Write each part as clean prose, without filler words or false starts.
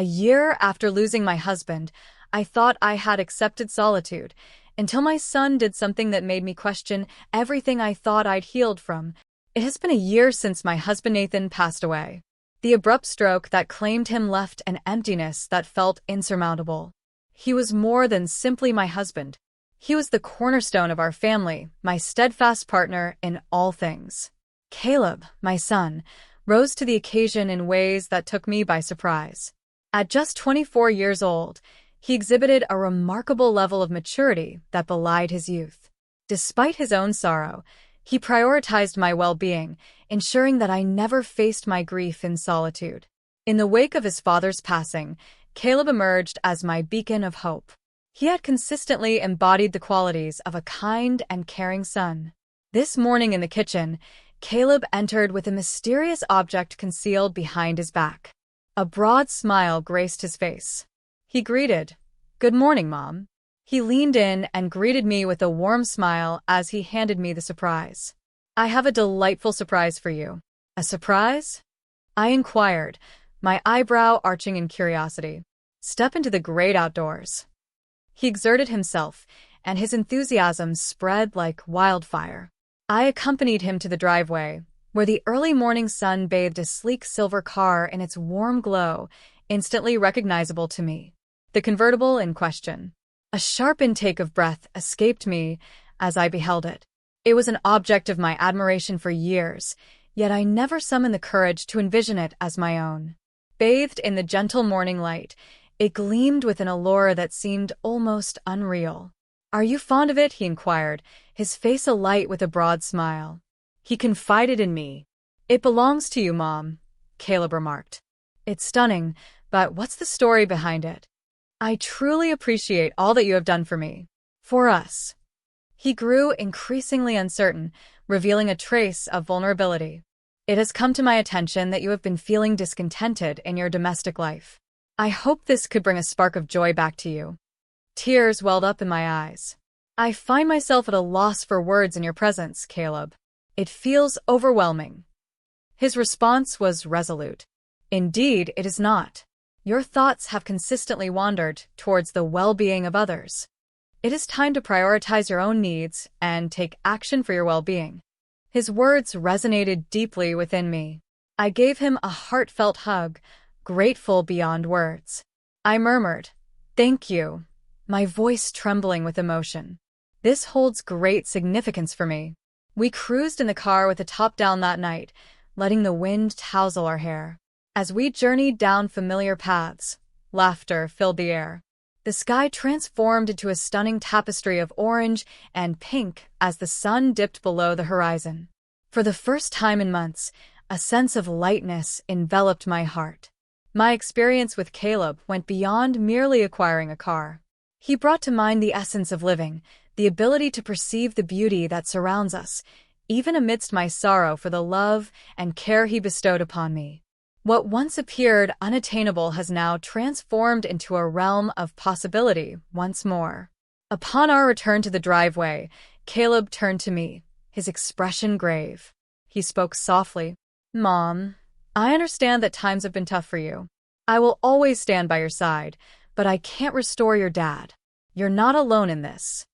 A year after losing my husband, I thought I had accepted solitude, until my son did something that made me question everything I thought I'd healed from. It has been a year since my husband Nathan passed away. The abrupt stroke that claimed him left an emptiness that felt insurmountable. He was more than simply my husband. He was the cornerstone of our family, my steadfast partner in all things. Caleb, my son, rose to the occasion in ways that took me by surprise. At just 24 years old, he exhibited a remarkable level of maturity that belied his youth. Despite his own sorrow, he prioritized my well-being, ensuring that I never faced my grief in solitude. In the wake of his father's passing, Caleb emerged as my beacon of hope. He had consistently embodied the qualities of a kind and caring son. This morning in the kitchen, Caleb entered with a mysterious object concealed behind his back. A broad smile graced his face. He greeted, "Good morning, Mom." He leaned in and greeted me with a warm smile as he handed me the surprise. "I have a delightful surprise for you." "A surprise?" I inquired, my eyebrow arching in curiosity. "Step into the great outdoors." He exerted himself, and his enthusiasm spread like wildfire. I accompanied him to the driveway, where the early morning sun bathed a sleek silver car in its warm glow, instantly recognizable to me. The convertible in question. A sharp intake of breath escaped me as I beheld it. It was an object of my admiration for years, yet I never summoned the courage to envision it as my own. Bathed in the gentle morning light, it gleamed with an allure that seemed almost unreal. "Are you fond of it?" he inquired, his face alight with a broad smile. He confided in me. "It belongs to you, Mom," Caleb remarked. "It's stunning, but what's the story behind it?" "I truly appreciate all that you have done for me. For us." He grew increasingly uncertain, revealing a trace of vulnerability. "It has come to my attention that you have been feeling discontented in your domestic life. I hope this could bring a spark of joy back to you." Tears welled up in my eyes. "I find myself at a loss for words in your presence, Caleb. It feels overwhelming." His response was resolute. "Indeed, it is not. Your thoughts have consistently wandered towards the well-being of others. It is time to prioritize your own needs and take action for your well-being." His words resonated deeply within me. I gave him a heartfelt hug, grateful beyond words. I murmured, "Thank you," my voice trembling with emotion. "This holds great significance for me." We cruised in the car with the top down that night, letting the wind tousle our hair. As we journeyed down familiar paths, laughter filled the air. The sky transformed into a stunning tapestry of orange and pink as the sun dipped below the horizon. For the first time in months, a sense of lightness enveloped my heart. My experience with Caleb went beyond merely acquiring a car. He brought to mind the essence of living, the ability to perceive the beauty that surrounds us, even amidst my sorrow for the love and care he bestowed upon me. What once appeared unattainable has now transformed into a realm of possibility once more. Upon our return to the driveway, Caleb turned to me, his expression grave. He spoke softly. "Mom, I understand that times have been tough for you. I will always stand by your side, but I can't restore your dad. You're not alone in this."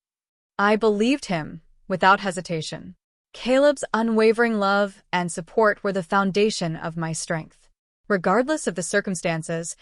I believed him, without hesitation. Caleb's unwavering love and support were the foundation of my strength. Regardless of the circumstances,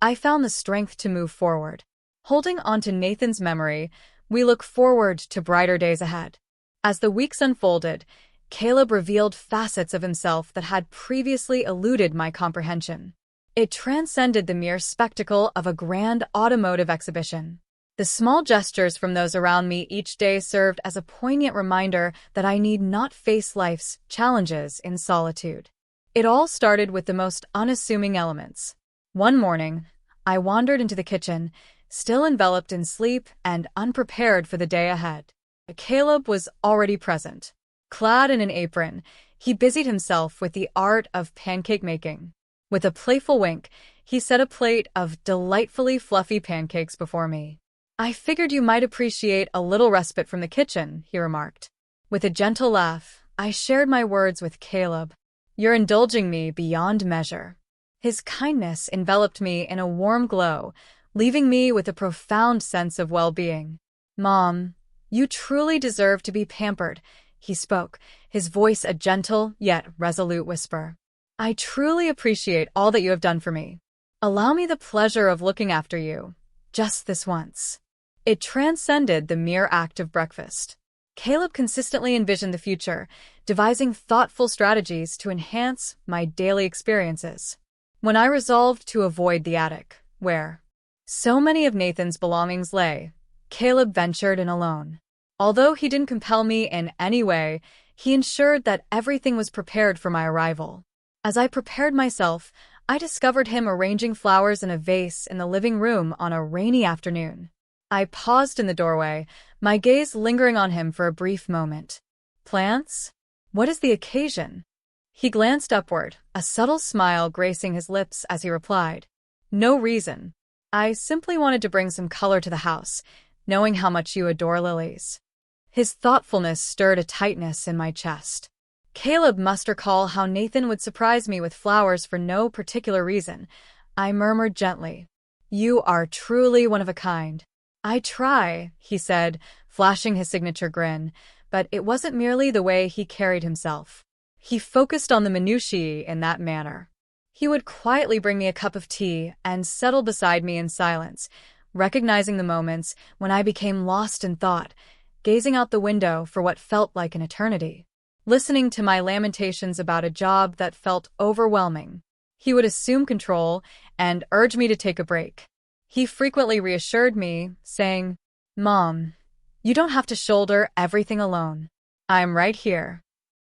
I found the strength to move forward. Holding on to Nathan's memory, we look forward to brighter days ahead. As the weeks unfolded, Caleb revealed facets of himself that had previously eluded my comprehension. It transcended the mere spectacle of a grand automotive exhibition. The small gestures from those around me each day served as a poignant reminder that I need not face life's challenges in solitude. It all started with the most unassuming elements. One morning, I wandered into the kitchen, still enveloped in sleep and unprepared for the day ahead. Caleb was already present. Clad in an apron, he busied himself with the art of pancake making. With a playful wink, he set a plate of delightfully fluffy pancakes before me. "I figured you might appreciate a little respite from the kitchen," he remarked. With a gentle laugh, I shared my words with Caleb. "You're indulging me beyond measure." His kindness enveloped me in a warm glow, leaving me with a profound sense of well-being. "Mom, you truly deserve to be pampered," he spoke, his voice a gentle yet resolute whisper. "I truly appreciate all that you have done for me. Allow me the pleasure of looking after you, just this once." It transcended the mere act of breakfast. Caleb consistently envisioned the future, devising thoughtful strategies to enhance my daily experiences. When I resolved to avoid the attic, where so many of Nathan's belongings lay, Caleb ventured in alone. Although he didn't compel me in any way, he ensured that everything was prepared for my arrival. As I prepared myself, I discovered him arranging flowers in a vase in the living room on a rainy afternoon. I paused in the doorway, my gaze lingering on him for a brief moment. "Plants? What is the occasion?" He glanced upward, a subtle smile gracing his lips as he replied, "No reason. I simply wanted to bring some color to the house, knowing how much you adore lilies." His thoughtfulness stirred a tightness in my chest. Caleb must recall how Nathan would surprise me with flowers for no particular reason. I murmured gently, "You are truly one of a kind." "I try," he said, flashing his signature grin, but it wasn't merely the way he carried himself. He focused on the minutiae in that manner. He would quietly bring me a cup of tea and settle beside me in silence, recognizing the moments when I became lost in thought, gazing out the window for what felt like an eternity, listening to my lamentations about a job that felt overwhelming. He would assume control and urge me to take a break. He frequently reassured me, saying, "Mom, you don't have to shoulder everything alone. I'm right here."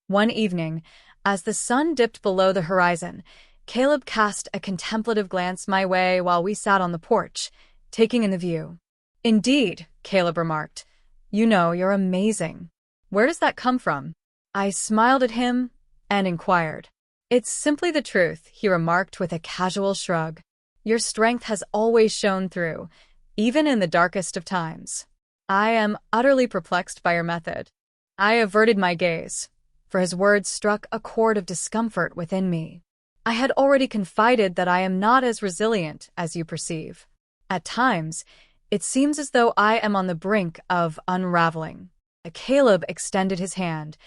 One evening, as the sun dipped below the horizon, Caleb cast a contemplative glance my way while we sat on the porch, taking in the view. "Indeed," Caleb remarked. "You know, you're amazing. Where does that come from?" I smiled at him and inquired. "It's simply the truth," he remarked with a casual shrug. "Your strength has always shone through, even in the darkest of times." I am utterly perplexed by your method. I averted my gaze, for his words struck a chord of discomfort within me. I had already confided that I am not as resilient as you perceive. At times, it seems as though I am on the brink of unraveling. Caleb extended his hand,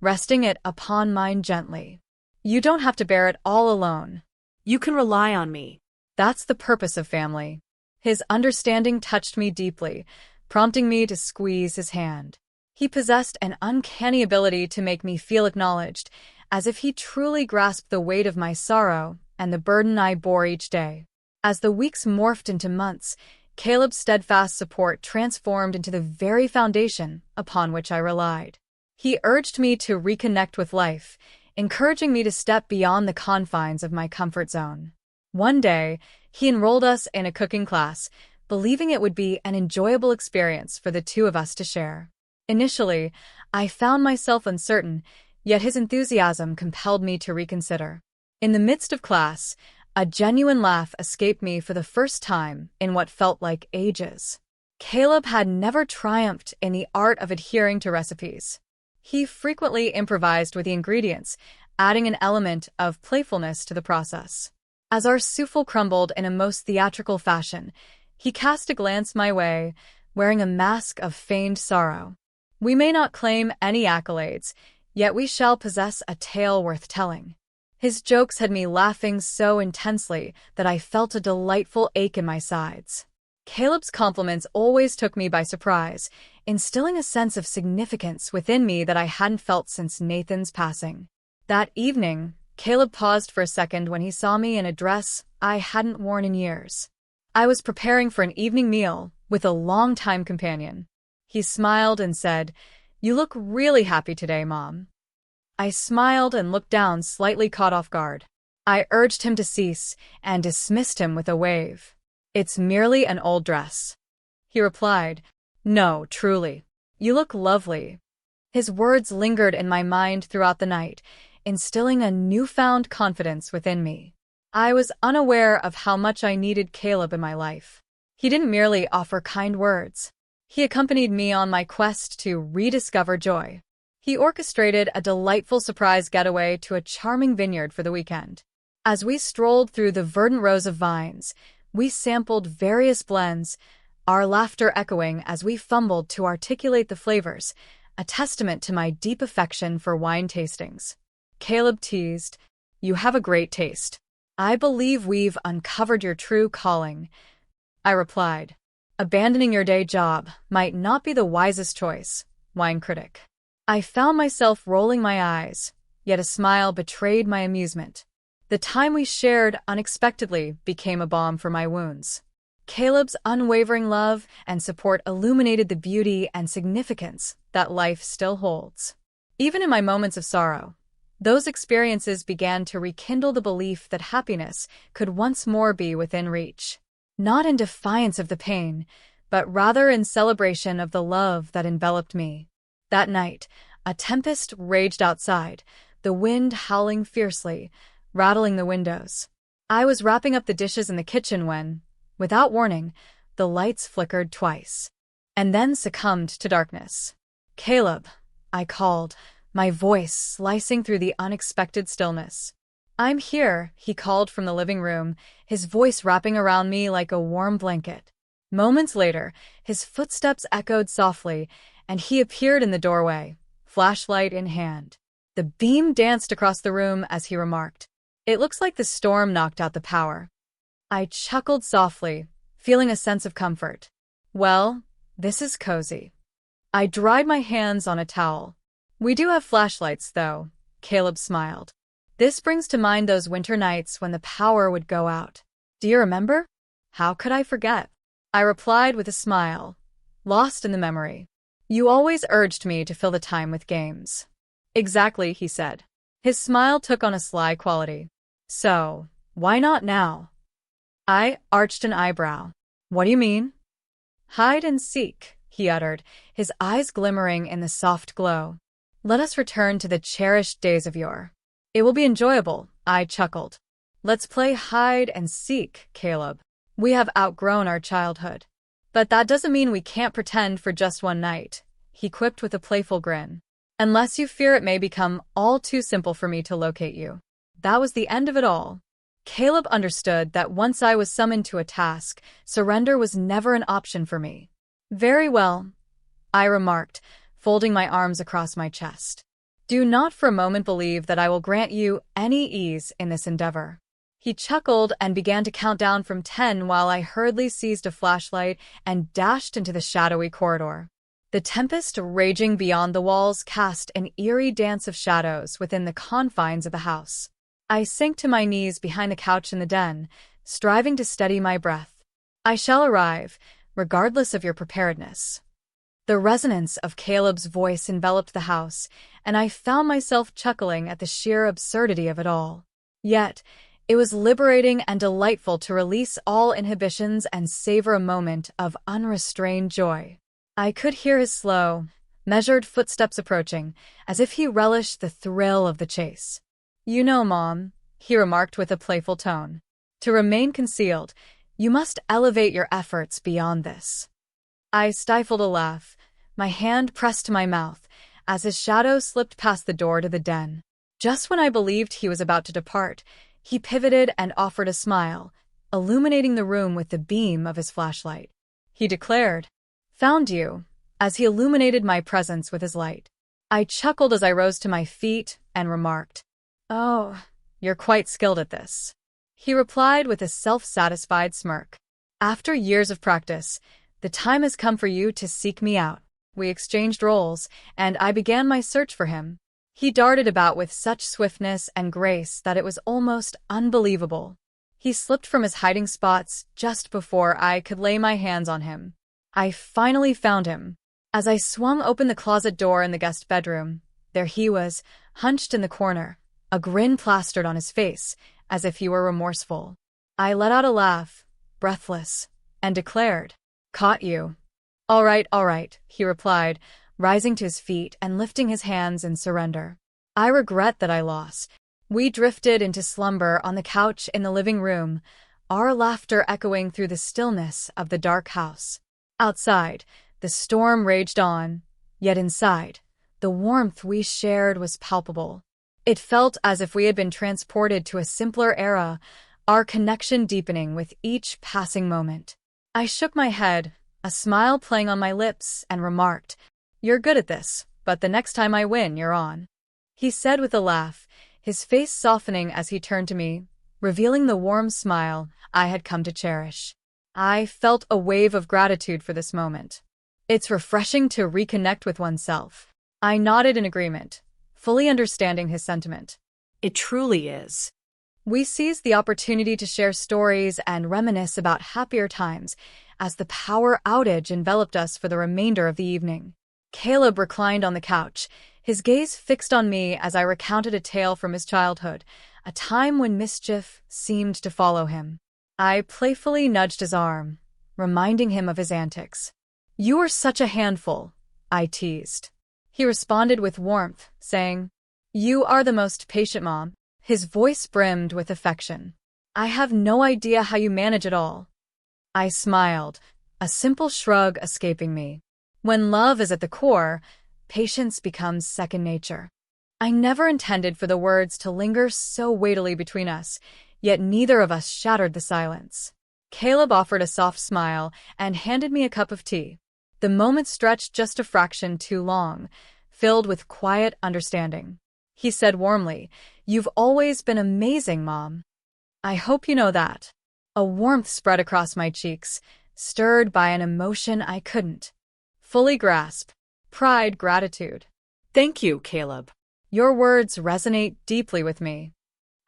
resting it upon mine gently. "You don't have to bear it all alone. You can rely on me. That's the purpose of family." His understanding touched me deeply, prompting me to squeeze his hand. He possessed an uncanny ability to make me feel acknowledged, as if he truly grasped the weight of my sorrow and the burden I bore each day. As the weeks morphed into months, Caleb's steadfast support transformed into the very foundation upon which I relied. He urged me to reconnect with life, encouraging me to step beyond the confines of my comfort zone. One day, he enrolled us in a cooking class, believing it would be an enjoyable experience for the two of us to share. Initially, I found myself uncertain, yet his enthusiasm compelled me to reconsider. In the midst of class, a genuine laugh escaped me for the first time in what felt like ages. Caleb had never triumphed in the art of adhering to recipes. He frequently improvised with the ingredients, adding an element of playfulness to the process. As our souffle crumbled in a most theatrical fashion, he cast a glance my way, wearing a mask of feigned sorrow. We may not claim any accolades, yet we shall possess a tale worth telling. His jokes had me laughing so intensely that I felt a delightful ache in my sides. Caleb's compliments always took me by surprise, instilling a sense of significance within me that I hadn't felt since Nathan's passing. That evening, Caleb paused for a second when he saw me in a dress I hadn't worn in years. I was preparing for an evening meal with a longtime companion. He smiled and said, "You look really happy today, Mom." I smiled and looked down, slightly caught off guard. I urged him to cease and dismissed him with a wave. "It's merely an old dress." He replied, "No, truly. You look lovely." His words lingered in my mind throughout the night, instilling a newfound confidence within me. I was unaware of how much I needed Caleb in my life. He didn't merely offer kind words. He accompanied me on my quest to rediscover joy. He orchestrated a delightful surprise getaway to a charming vineyard for the weekend. As we strolled through the verdant rows of vines, we sampled various blends, our laughter echoing as we fumbled to articulate the flavors, a testament to my deep affection for wine tastings. Caleb teased, "You have a great taste. I believe we've uncovered your true calling." I replied, "Abandoning your day job might not be the wisest choice, wine critic." I found myself rolling my eyes, yet a smile betrayed my amusement. The time we shared unexpectedly became a balm for my wounds. Caleb's unwavering love and support illuminated the beauty and significance that life still holds. Even in my moments of sorrow, those experiences began to rekindle the belief that happiness could once more be within reach. Not in defiance of the pain, but rather in celebration of the love that enveloped me. That night, a tempest raged outside, the wind howling fiercely, rattling the windows. I was wrapping up the dishes in the kitchen when, without warning, the lights flickered twice, and then succumbed to darkness. "Caleb," I called, my voice slicing through the unexpected stillness. "I'm here," he called from the living room, his voice wrapping around me like a warm blanket. Moments later, his footsteps echoed softly, and he appeared in the doorway, flashlight in hand. The beam danced across the room as he remarked, "It looks like the storm knocked out the power." I chuckled softly, feeling a sense of comfort. "Well, this is cozy." I dried my hands on a towel. "We do have flashlights, though," Caleb smiled. "This brings to mind those winter nights when the power would go out. Do you remember?" "How could I forget?" I replied with a smile, lost in the memory. "You always urged me to fill the time with games." "Exactly," he said. His smile took on a sly quality. "So, why not now?" I arched an eyebrow. "What do you mean?" "Hide and seek," he uttered, his eyes glimmering in the soft glow. "Let us return to the cherished days of yore." "It will be enjoyable," I chuckled. "Let's play hide and seek, Caleb. We have outgrown our childhood." "But that doesn't mean we can't pretend for just one night," he quipped with a playful grin. "Unless you fear it may become all too simple for me to locate you." That was the end of it all. Caleb understood that once I was summoned to a task, surrender was never an option for me. "Very well," I remarked, folding my arms across my chest. "Do not for a moment believe that I will grant you any ease in this endeavor." He chuckled and began to count down from 10 while I hurriedly seized a flashlight and dashed into the shadowy corridor. The tempest raging beyond the walls cast an eerie dance of shadows within the confines of the house. I sank to my knees behind the couch in the den, striving to steady my breath. "I shall arrive, regardless of your preparedness." The resonance of Caleb's voice enveloped the house, and I found myself chuckling at the sheer absurdity of it all. Yet, it was liberating and delightful to release all inhibitions and savor a moment of unrestrained joy. I could hear his slow, measured footsteps approaching, as if he relished the thrill of the chase. "You know, Mom," he remarked with a playful tone, "to remain concealed, you must elevate your efforts beyond this." I stifled a laugh, my hand pressed to my mouth, as his shadow slipped past the door to the den. Just when I believed he was about to depart, he pivoted and offered a smile, illuminating the room with the beam of his flashlight. He declared, "Found you," as he illuminated my presence with his light. I chuckled as I rose to my feet and remarked, "Oh, you're quite skilled at this." He replied with a self-satisfied smirk. "After years of practice, the time has come for you to seek me out." We exchanged roles, and I began my search for him. He darted about with such swiftness and grace that it was almost unbelievable. He slipped from his hiding spots just before I could lay my hands on him. I finally found him. As I swung open the closet door in the guest bedroom, there he was, hunched in the corner, a grin plastered on his face, as if he were remorseful. I let out a laugh, breathless, and declared, "Caught you." All right," he replied, rising to his feet and lifting his hands in surrender. "I regret that I lost." We drifted into slumber on the couch in the living room, our laughter echoing through the stillness of the dark house. Outside, the storm raged on, yet inside, the warmth we shared was palpable. It felt as if we had been transported to a simpler era, our connection deepening with each passing moment. I shook my head, a smile playing on my lips, and remarked, "You're good at this, but the next time I win, you're on." He said with a laugh, his face softening as he turned to me, revealing the warm smile I had come to cherish. I felt a wave of gratitude for this moment. It's refreshing to reconnect with oneself. I nodded in agreement, fully understanding his sentiment. It truly is. We seized the opportunity to share stories and reminisce about happier times as the power outage enveloped us for the remainder of the evening. Caleb reclined on the couch, his gaze fixed on me as I recounted a tale from his childhood, a time when mischief seemed to follow him. I playfully nudged his arm, reminding him of his antics. "You were such a handful," I teased. He responded with warmth, saying, "You are the most patient mom." His voice brimmed with affection. "I have no idea how you manage it all." I smiled, a simple shrug escaping me. When love is at the core, patience becomes second nature. I never intended for the words to linger so weightily between us, yet neither of us shattered the silence. Caleb offered a soft smile and handed me a cup of tea. The moment stretched just a fraction too long, filled with quiet understanding. He said warmly, "You've always been amazing, Mom." "I hope you know that." A warmth spread across my cheeks, stirred by an emotion I couldn't fully grasp. Pride, gratitude. Thank you, Caleb. Your words resonate deeply with me.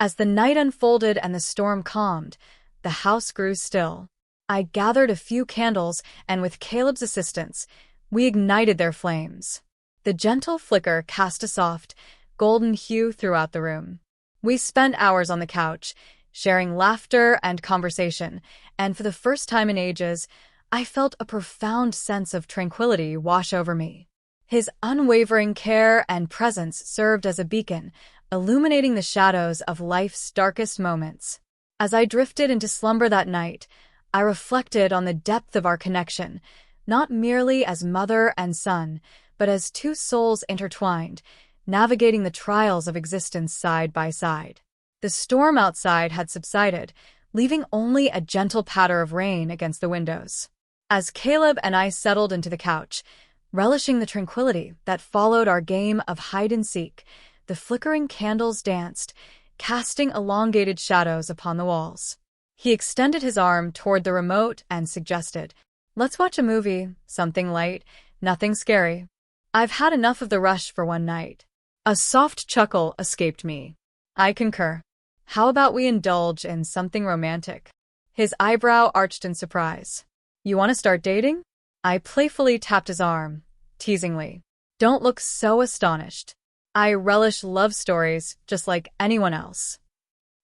As the night unfolded and the storm calmed, the house grew still. I gathered a few candles, and with Caleb's assistance, we ignited their flames. The gentle flicker cast a soft, golden hue throughout the room. We spent hours on the couch, sharing laughter and conversation, and for the first time in ages, I felt a profound sense of tranquility wash over me. His unwavering care and presence served as a beacon, illuminating the shadows of life's darkest moments. As I drifted into slumber that night, I reflected on the depth of our connection, not merely as mother and son, but as two souls intertwined, navigating the trials of existence side by side. The storm outside had subsided, leaving only a gentle patter of rain against the windows. As Caleb and I settled into the couch, relishing the tranquility that followed our game of hide-and-seek, the flickering candles danced, casting elongated shadows upon the walls. He extended his arm toward the remote and suggested, "Let's watch a movie, something light, nothing scary. I've had enough of the rush for one night." A soft chuckle escaped me. "I concur. How about we indulge in something romantic?" His eyebrow arched in surprise. "You want to start dating?" I playfully tapped his arm, teasingly. "Don't look so astonished. I relish love stories just like anyone else."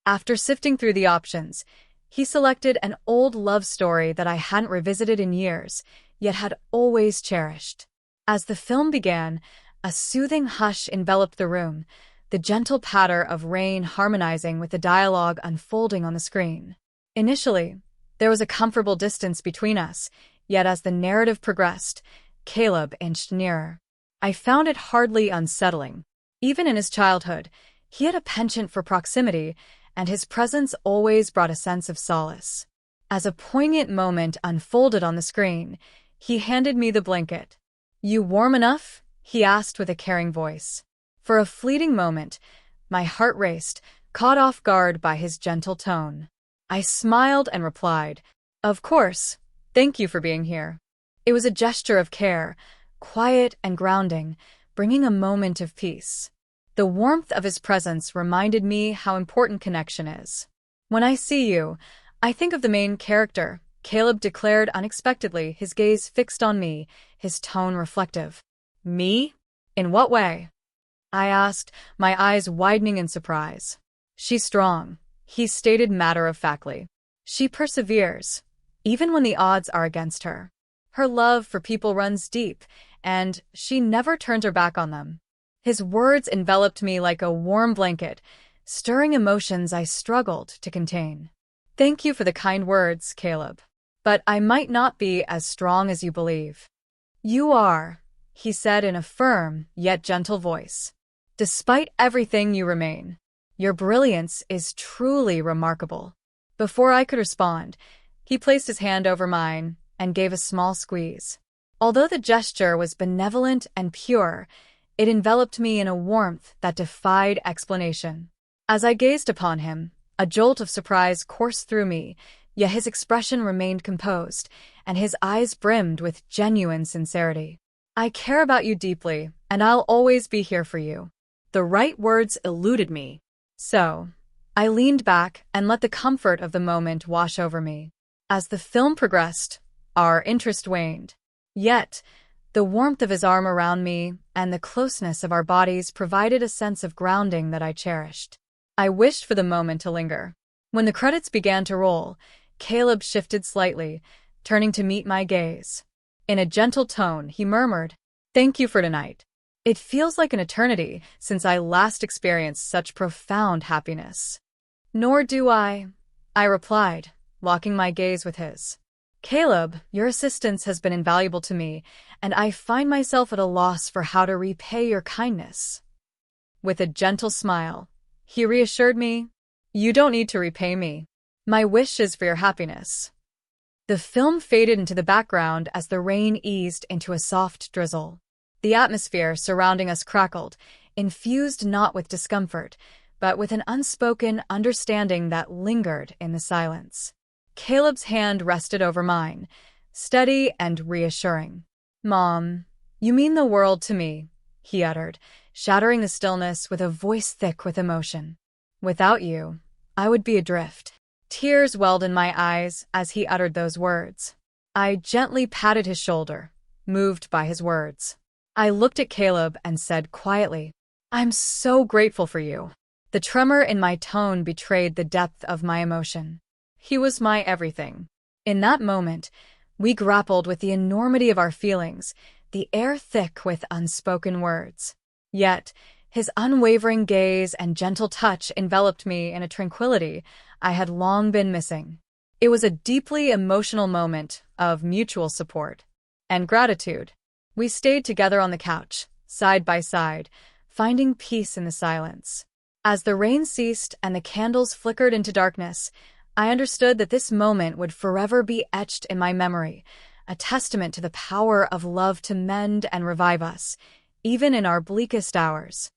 After sifting through the options, he selected an old love story that I hadn't revisited in years, yet had always cherished. As the film began, a soothing hush enveloped the room, the gentle patter of rain harmonizing with the dialogue unfolding on the screen. Initially, there was a comfortable distance between us, yet as the narrative progressed, Caleb inched nearer. I found it hardly unsettling. Even in his childhood, he had a penchant for proximity, and his presence always brought a sense of solace. As a poignant moment unfolded on the screen, he handed me the blanket. "You warm enough?" he asked with a caring voice. For a fleeting moment, my heart raced, caught off guard by his gentle tone. I smiled and replied, "Of course. Thank you for being here." It was a gesture of care, quiet and grounding, bringing a moment of peace. The warmth of his presence reminded me how important connection is. "When I see you, I think of the main character," Caleb declared unexpectedly, his gaze fixed on me, his tone reflective. "Me? In what way?" I asked, my eyes widening in surprise. "She's strong," he stated matter-of-factly. "She perseveres, even when the odds are against her. Her love for people runs deep, and she never turns her back on them." His words enveloped me like a warm blanket, stirring emotions I struggled to contain. "Thank you for the kind words, Caleb. But I might not be as strong as you believe." "You are," he said in a firm yet gentle voice. Despite everything, you remain. Your brilliance is truly remarkable. Before I could respond, he placed his hand over mine and gave a small squeeze. Although the gesture was benevolent and pure, it enveloped me in a warmth that defied explanation. As I gazed upon him, a jolt of surprise coursed through me, yet his expression remained composed, and his eyes brimmed with genuine sincerity. I care about you deeply, and I'll always be here for you. The right words eluded me. So, I leaned back and let the comfort of the moment wash over me. As the film progressed, our interest waned. Yet, the warmth of his arm around me and the closeness of our bodies provided a sense of grounding that I cherished. I wished for the moment to linger. When the credits began to roll, Caleb shifted slightly, turning to meet my gaze. In a gentle tone, he murmured, "Thank you for tonight. It feels like an eternity since I last experienced such profound happiness." "Nor do I," I replied, locking my gaze with his. "Caleb, your assistance has been invaluable to me, and I find myself at a loss for how to repay your kindness." With a gentle smile, he reassured me, "You don't need to repay me. My wish is for your happiness." The film faded into the background as the rain eased into a soft drizzle. The atmosphere surrounding us crackled, infused not with discomfort, but with an unspoken understanding that lingered in the silence. Caleb's hand rested over mine, steady and reassuring. "Mom, you mean the world to me," he uttered, shattering the stillness with a voice thick with emotion. "Without you, I would be adrift." Tears welled in my eyes as he uttered those words. I gently patted his shoulder, moved by his words. I looked at Caleb and said quietly, "I'm so grateful for you." The tremor in my tone betrayed the depth of my emotion. He was my everything. In that moment, we grappled with the enormity of our feelings, the air thick with unspoken words. Yet, his unwavering gaze and gentle touch enveloped me in a tranquility I had long been missing. It was a deeply emotional moment of mutual support and gratitude. We stayed together on the couch, side by side, finding peace in the silence. As the rain ceased and the candles flickered into darkness, I understood that this moment would forever be etched in my memory, a testament to the power of love to mend and revive us, even in our bleakest hours.